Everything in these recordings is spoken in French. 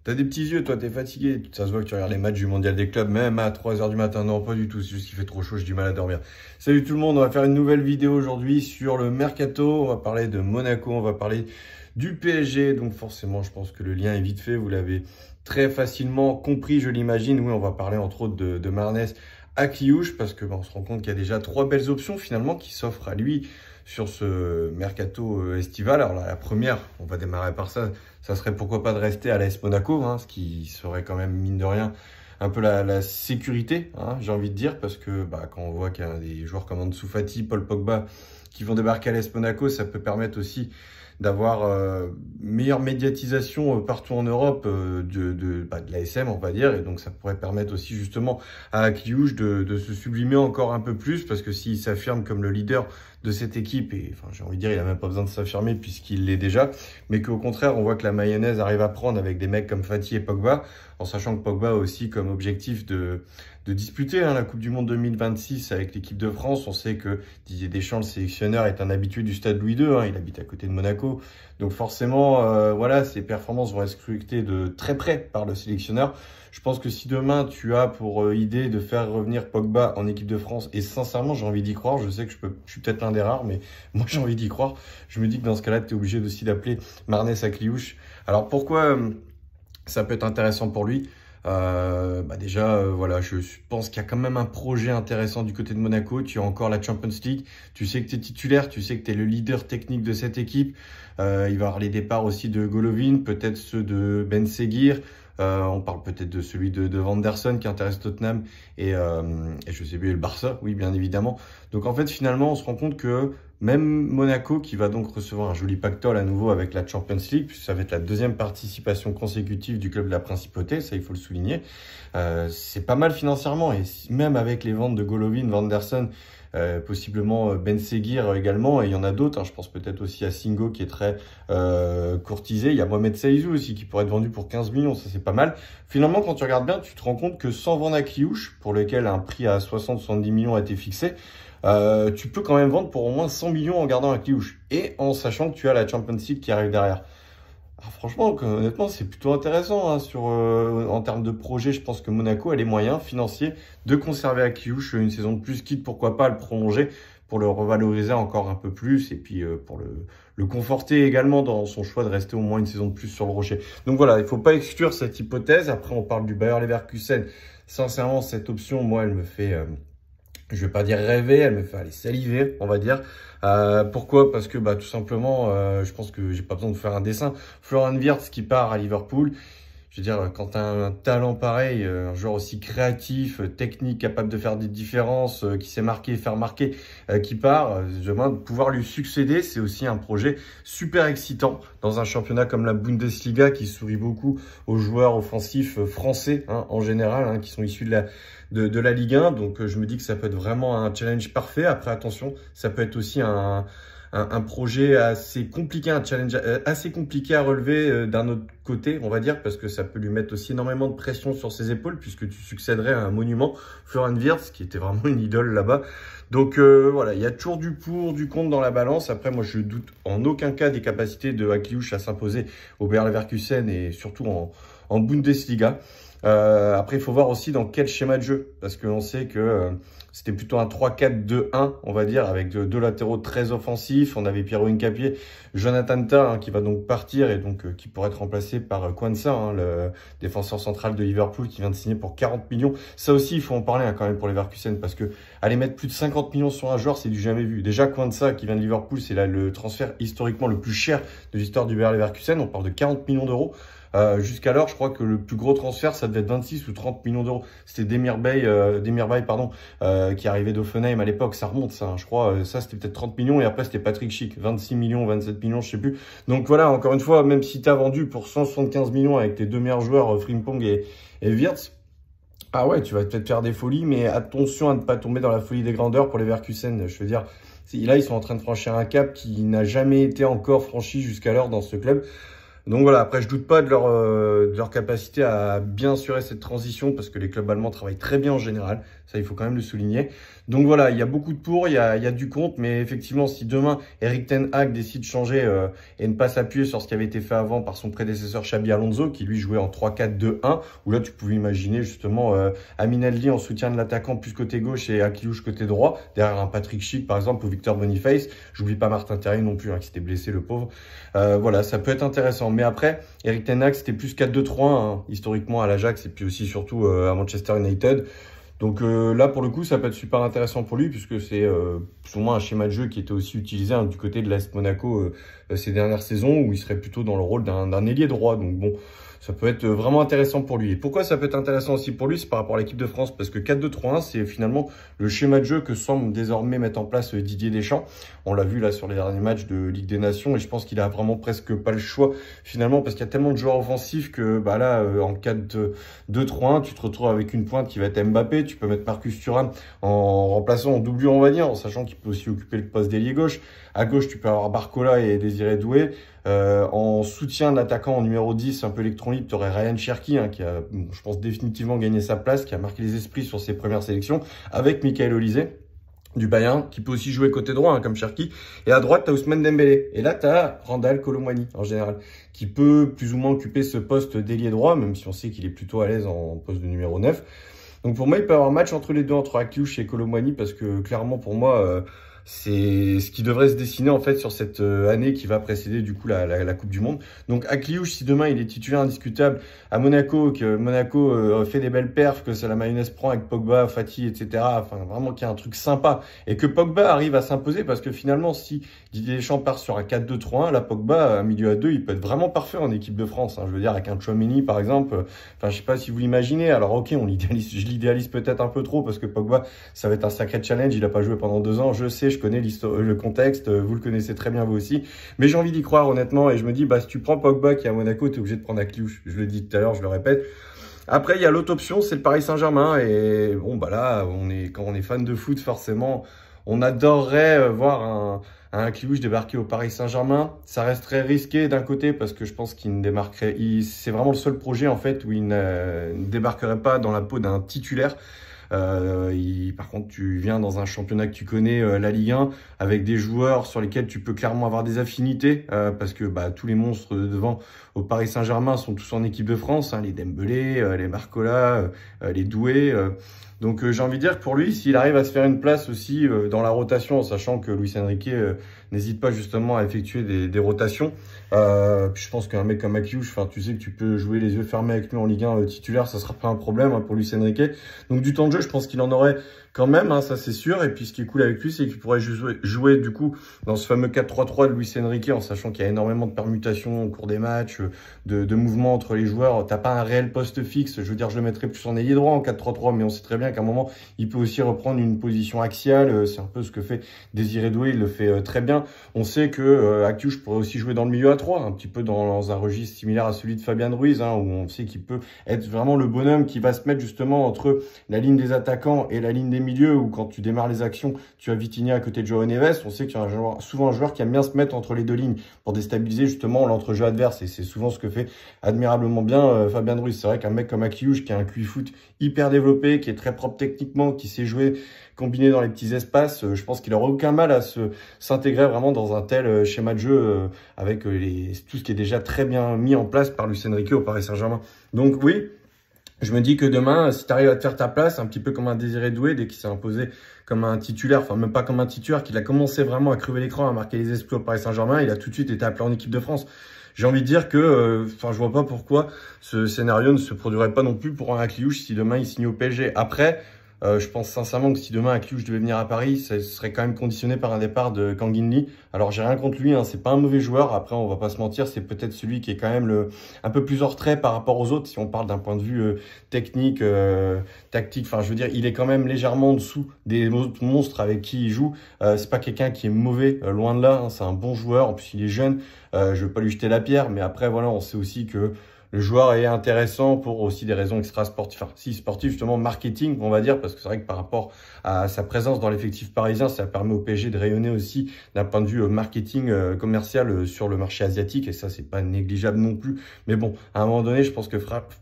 T'as des petits yeux, toi, t'es fatigué. Ça se voit que tu regardes les matchs du Mondial des clubs, même à 3 h du matin. Non, pas du tout, c'est juste qu'il fait trop chaud, j'ai du mal à dormir. Salut tout le monde, on va faire une nouvelle vidéo aujourd'hui sur le Mercato. On va parler de Monaco, on va parler du PSG. Donc forcément, je pense que le lien est vite fait. Vous l'avez très facilement compris, je l'imagine. Oui, on va parler entre autres de Marnès à Cliouche, parce que on se rend compte qu'il y a déjà 3 belles options finalement qui s'offrent à lui sur ce mercato estival. Alors là, la première, on va démarrer par ça, ça serait pourquoi pas de rester à l'AS Monaco, hein, ce qui serait quand même, mine de rien, un peu la sécurité, hein, j'ai envie de dire, parce que quand on voit qu'il y a des joueurs comme Ansu Fati, Paul Pogba, qui vont débarquer à l'AS Monaco, ça peut permettre aussi d'avoir meilleure médiatisation partout en Europe de l'ASM, on va dire, et donc ça pourrait permettre aussi justement à Cliouche de se sublimer encore un peu plus, parce que s'il s'affirme comme le leader de cette équipe, et enfin j'ai envie de dire, il n'a même pas besoin de s'affirmer puisqu'il l'est déjà, mais qu'au contraire, on voit que la mayonnaise arrive à prendre avec des mecs comme Fati et Pogba, en sachant que Pogba a aussi comme objectif de disputer la Coupe du Monde 2026 avec l'équipe de France. On sait que Didier Deschamps, le sélectionneur, est un habitué du stade Louis II, il habite à côté de Monaco, donc forcément, voilà, ses performances vont être scrutées de très près par le sélectionneur. Je pense que si demain tu as pour idée de faire revenir Pogba en équipe de France, et sincèrement j'ai envie d'y croire, je sais que je suis peut-être l'un des rares, mais moi j'ai envie d'y croire, je me dis que dans ce cas-là tu es obligé aussi d'appeler Marnès à Cliouche. Alors pourquoi ça peut être intéressant pour lui? Déjà, voilà, je pense qu'il y a quand même un projet intéressant du côté de Monaco. Tu as encore la Champions League, tu sais que tu es titulaire, tu sais que tu es le leader technique de cette équipe. Il va y avoir les départs aussi de Golovin, peut-être ceux de Ben Seguir. On parle peut-être de celui de Van der Sar qui intéresse Tottenham et je sais plus, le Barça, oui, bien évidemment. Donc en fait, finalement, on se rend compte que même Monaco, qui va donc recevoir un joli pactole à nouveau avec la Champions League, puisque ça va être la deuxième participation consécutive du club de la Principauté, ça il faut le souligner, c'est pas mal financièrement, et même avec les ventes de Golovin, Van der Sar, possiblement Ben Seguir également, et il y en a d'autres, je pense peut-être aussi à Singo qui est très courtisé, il y a Mohamed Saïzou aussi qui pourrait être vendu pour 15 millions, ça c'est pas mal. Finalement, quand tu regardes bien, tu te rends compte que sans vendre à Cliouche, pour lequel un prix à 60-70 millions a été fixé, tu peux quand même vendre pour au moins 100 millions en gardant un Cliouche et en sachant que tu as la Champions League qui arrive derrière. Alors franchement, honnêtement, c'est plutôt intéressant en termes de projet. Je pense que Monaco a les moyens financiers de conserver à Cliouche une saison de plus, quitte pourquoi pas le prolonger pour le revaloriser encore un peu plus et puis pour le conforter également dans son choix de rester au moins une saison de plus sur le rocher. Donc voilà, il ne faut pas exclure cette hypothèse. Après, on parle du Bayer Leverkusen. Sincèrement, cette option, moi, elle me fait... je vais pas dire rêver, elle me fait aller saliver, on va dire. Pourquoi? Parce que tout simplement, je pense que j'ai pas besoin de faire un dessin. Florian Wirtz qui part à Liverpool. Je veux dire, quand tu as un talent pareil, un joueur aussi créatif, technique, capable de faire des différences, qui sait marquer, faire marquer, qui part, de pouvoir lui succéder, c'est aussi un projet super excitant dans un championnat comme la Bundesliga qui sourit beaucoup aux joueurs offensifs français en général, qui sont issus de la Ligue 1. Donc je me dis que ça peut être vraiment un challenge parfait. Après, attention, ça peut être aussi un projet assez compliqué, un challenge assez compliqué à relever d'un autre côté, on va dire, parce que ça peut lui mettre aussi énormément de pression sur ses épaules, puisque tu succéderais à un monument, Florian Wirtz, qui était vraiment une idole là-bas. Donc voilà, il y a toujours du pour, du contre dans la balance. Après, moi, je doute en aucun cas des capacités de Cliouche à s'imposer au Bayer Leverkusen et surtout en Bundesliga. Après, il faut voir aussi dans quel schéma de jeu, parce qu'on sait que c'était plutôt un 3-4-2-1, on va dire, avec deux latéraux très offensifs. On avait Pierre Hincapié, Jonathan Tah, qui va donc partir et donc qui pourrait être remplacé par Quansah, le défenseur central de Liverpool, qui vient de signer pour 40 millions. Ça aussi, il faut en parler quand même pour les Leverkusen, parce que aller mettre plus de 50 millions sur un joueur, c'est du jamais vu. Déjà, Quansah, qui vient de Liverpool, c'est là le transfert historiquement le plus cher de l'histoire du Bayer Leverkusen. On parle de 40 millions d'euros. Jusqu'alors, je crois que le plus gros transfert, ça devait être 26 ou 30 millions d'euros. C'était Demirbay, qui arrivait d'Offenheim à l'époque. Ça remonte, ça, je crois. Ça, c'était peut-être 30 millions. Et après, c'était Patrick Schick. 26 millions, 27 millions, je sais plus. Donc voilà, encore une fois, même si tu as vendu pour 175 millions avec tes deux meilleurs joueurs, Frimpong et Wirtz, ah ouais, tu vas peut-être faire des folies, mais attention à ne pas tomber dans la folie des grandeurs pour les Leverkusen. Je veux dire, là, ils sont en train de franchir un cap qui n'a jamais été encore franchi jusqu'alors dans ce club. Donc voilà, après je doute pas de leur capacité à bien assurer cette transition parce que les clubs allemands travaillent très bien en général, ça il faut quand même le souligner. Donc voilà, il y a beaucoup de pour, il y a du contre, mais effectivement si demain Erik ten Hag décide de changer et ne pas s'appuyer sur ce qui avait été fait avant par son prédécesseur Xabi Alonso qui lui jouait en 3-4-2-1, où là tu pouvais imaginer justement Amin Eldi en soutien de l'attaquant plus côté gauche et Akliouche côté droit, derrière un Patrick Schick par exemple ou Victor Boniface. J'oublie pas Martin Terrier non plus, hein, qui s'était blessé le pauvre. Voilà, ça peut être intéressant. Mais après, Erik ten Hag, c'était plus 4-2-3-1, hein, historiquement à l'Ajax et puis aussi surtout à Manchester United. Donc là, pour le coup, ça peut être super intéressant pour lui puisque c'est plus ou moins un schéma de jeu qui était aussi utilisé du côté de l'AS Monaco ces dernières saisons où il serait plutôt dans le rôle d'un ailier droit. Donc bon, ça peut être vraiment intéressant pour lui. Et pourquoi ça peut être intéressant aussi pour lui? C'est par rapport à l'équipe de France parce que 4-2-3-1, c'est finalement le schéma de jeu que semble désormais mettre en place Didier Deschamps. On l'a vu là sur les derniers matchs de Ligue des Nations et je pense qu'il a vraiment presque pas le choix finalement parce qu'il y a tellement de joueurs offensifs que bah là, en 4-2-3-1, tu te retrouves avec une pointe qui va être Mbappé. Tu peux mettre Marcus Thuram en remplaçant, en doublure on va dire, en sachant qu'il peut aussi occuper le poste d'ailier gauche. À gauche, tu peux avoir Barcola et Désiré Doué. En soutien de l'attaquant en numéro 10, un peu électron libre, tu aurais Ryan Cherki, hein, qui a, je pense, définitivement gagné sa place, qui a marqué les esprits sur ses premières sélections, avec Michael Olise du Bayern, qui peut aussi jouer côté droit, hein, comme Cherki. Et à droite, tu as Ousmane Dembélé. Et là, tu as Randal Kolo Muani, en général, qui peut plus ou moins occuper ce poste d'ailier droit, même si on sait qu'il est plutôt à l'aise en poste de numéro 9. Donc pour moi, il peut y avoir un match entre les deux, entre Akliouche et Kolo Muani, parce que clairement, pour moi... c'est ce qui devrait se dessiner en fait sur cette année qui va précéder du coup la Coupe du Monde. Donc Akliouche, si demain il est titulaire indiscutable à Monaco, que Monaco fait des belles perfs, que ça la mayonnaise prend avec Pogba, Fati, etc. Enfin vraiment qu'il y a un truc sympa et que Pogba arrive à s'imposer parce que finalement si Didier Deschamps part sur un 4-2-3-1, là Pogba, un milieu à 2, il peut être vraiment parfait en équipe de France. Hein. Je veux dire avec un Tchouaméni par exemple, enfin je sais pas si vous l'imaginez. Alors ok, je l'idéalise peut-être un peu trop parce que Pogba, ça va être un sacré challenge. Il a pas joué pendant 2 ans, je sais, je connais le contexte, vous le connaissez très bien vous aussi, mais j'ai envie d'y croire honnêtement et je me dis bah si tu prends Pogba qui est à Monaco, tu es obligé de prendre Akliouche. Je le dis tout à l'heure, je le répète. Après il y a l'autre option, c'est le Paris Saint-Germain et bon bah là quand on est fan de foot forcément, on adorerait voir un Akliouche débarquer au Paris Saint-Germain. Ça resterait risqué d'un côté parce que je pense qu'il ne démarquerait, c'est vraiment le seul projet en fait où il ne débarquerait pas dans la peau d'un titulaire. Par contre, tu viens dans un championnat que tu connais, la Ligue 1, avec des joueurs sur lesquels tu peux clairement avoir des affinités, parce que bah, tous les monstres de devant au Paris Saint-Germain sont tous en équipe de France, hein, les Dembélé, les Barcola, les Doué. Donc j'ai envie de dire que pour lui, s'il arrive à se faire une place aussi dans la rotation, en sachant que Luis Enrique n'hésite pas justement à effectuer des rotations. Puis je pense qu'un mec comme Akliouche, tu sais que tu peux jouer les yeux fermés avec lui en Ligue 1 titulaire, ça sera pas un problème pour Luis Enrique. Donc du temps de jeu, je pense qu'il en aurait quand même, hein, ça c'est sûr. Et puis ce qui est cool avec lui, c'est qu'il pourrait jouer du coup dans ce fameux 4-3-3 de Luis Enrique, en sachant qu'il y a énormément de permutations au cours des matchs, de mouvements entre les joueurs. T'as pas un réel poste fixe, je veux dire, je le mettrais plus en ailier droit en 4-3-3, mais on sait très bien qu'à un moment, il peut aussi reprendre une position axiale. C'est un peu ce que fait Désiré Doué, il le fait très bien. On sait que Akliouche pourrait aussi jouer dans le milieu à 3, un petit peu dans un registre similaire à celui de Fabien Ruiz, hein, où on sait qu'il peut être vraiment le bonhomme qui va se mettre justement entre la ligne des attaquants et la ligne des milieux, où quand tu démarres les actions, tu as Vitinha à côté de João Neves. On sait qu'il y a souvent un joueur qui aime bien se mettre entre les deux lignes pour déstabiliser justement l'entrejeu adverse, et c'est souvent ce que fait admirablement bien Fabien Ruiz. C'est vrai qu'un mec comme Akliouche qui a un QI foot hyper développé, qui est très propre techniquement, qui sait jouer combiné dans les petits espaces, je pense qu'il n'aura aucun mal à s'intégrer vraiment dans un tel schéma de jeu avec tout ce qui est déjà très bien mis en place par Luis Enrique au Paris Saint-Germain. Donc oui, je me dis que demain, si tu arrives à te faire ta place, un petit peu comme un Désiré Doué, dès qu'il s'est imposé comme un titulaire, enfin même pas comme un titulaire, qu'il a commencé vraiment à crever l'écran, à marquer les esprits au Paris Saint-Germain, il a tout de suite été appelé en équipe de France. J'ai envie de dire que, je vois pas pourquoi ce scénario ne se produirait pas non plus pour un Akliouche si demain il signe au PSG. Après, je pense sincèrement que si demain Akliouche devait venir à Paris, ça serait quand même conditionné par un départ de Kangin Lee. Alors j'ai rien contre lui, hein, c'est pas un mauvais joueur. Après on va pas se mentir, c'est peut-être celui qui est quand même un peu plus hors trait par rapport aux autres. Si on parle d'un point de vue technique, tactique, enfin je veux dire, il est quand même légèrement en dessous des autres monstres avec qui il joue. C'est pas quelqu'un qui est mauvais, loin de là. Hein, c'est un bon joueur. En plus il est jeune. Je veux pas lui jeter la pierre, mais après voilà, on sait aussi que le joueur est intéressant pour aussi des raisons extra-sportives, enfin si sportives justement, marketing on va dire, parce que c'est vrai que par rapport à sa présence dans l'effectif parisien, ça permet au PSG de rayonner aussi d'un point de vue marketing commercial sur le marché asiatique, et ça c'est pas négligeable non plus. Mais bon, à un moment donné, je pense que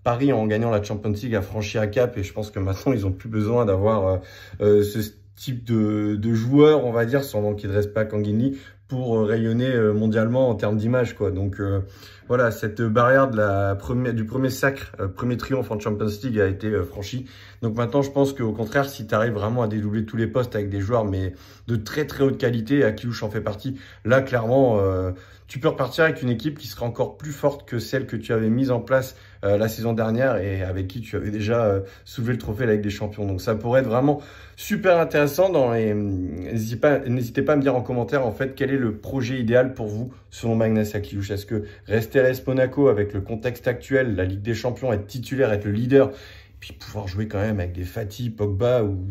Paris, en gagnant la Champions League, a franchi un cap, et je pense que maintenant ils ont plus besoin d'avoir ce type de joueur, on va dire, sans manquer de respect à Kanguinli, pour rayonner mondialement en termes d'image, quoi. Donc voilà, cette barrière de du premier sacre, premier triomphe en Champions League a été franchie. Donc maintenant, je pense qu'au contraire, si tu arrives vraiment à dédoubler tous les postes avec des joueurs, mais de très très haute qualité, Akilouche en fait partie, là clairement, tu peux repartir avec une équipe qui sera encore plus forte que celle que tu avais mise en place la saison dernière et avec qui tu avais déjà soulevé le trophée de la Ligue des Champions. Donc ça pourrait être vraiment super intéressant. N'hésitez pas à me dire en commentaire en fait quel est le projet idéal pour vous selon Magnus Akilouche. Est-ce que rester à l'AS Monaco avec le contexte actuel, la Ligue des Champions, être titulaire, être le leader, et puis pouvoir jouer quand même avec des Fati, Pogba ou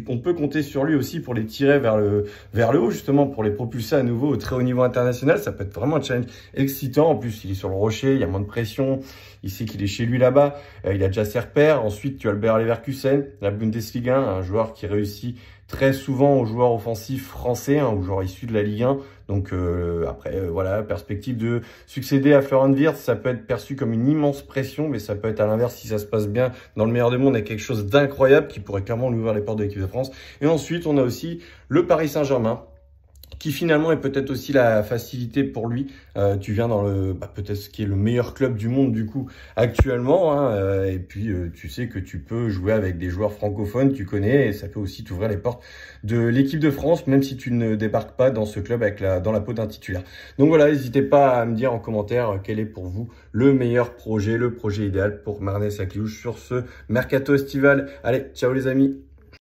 on peut compter sur lui aussi pour les tirer vers le haut, justement, pour les propulser à nouveau au très haut niveau international. Ça peut être vraiment un challenge excitant. En plus, il est sur le rocher, il y a moins de pression. Il sait qu'il est chez lui là-bas. Il a déjà ses repères. Ensuite, tu as le Bayer Leverkusen, la Bundesliga, un joueur qui réussit très souvent aux joueurs offensifs français, aux joueurs issus de la Ligue 1. Donc après, voilà, perspective de succéder à Florian Wirtz, ça peut être perçu comme une immense pression, mais ça peut être à l'inverse, si ça se passe bien, dans le meilleur des mondes, avec quelque chose d'incroyable qui pourrait clairement lui ouvrir les portes de l'équipe de France. Et ensuite, on a aussi le Paris Saint-Germain, qui finalement est peut-être aussi la facilité pour lui. Tu viens dans peut-être ce qui est le meilleur club du monde du coup actuellement, et puis tu sais que tu peux jouer avec des joueurs francophones, tu connais, et ça peut aussi t'ouvrir les portes de l'équipe de France, même si tu ne débarques pas dans ce club dans la peau d'un titulaire. Donc voilà, n'hésitez pas à me dire en commentaire quel est pour vous le meilleur projet, le projet idéal pour Magnus Akilouche sur ce mercato estival. Allez, ciao les amis!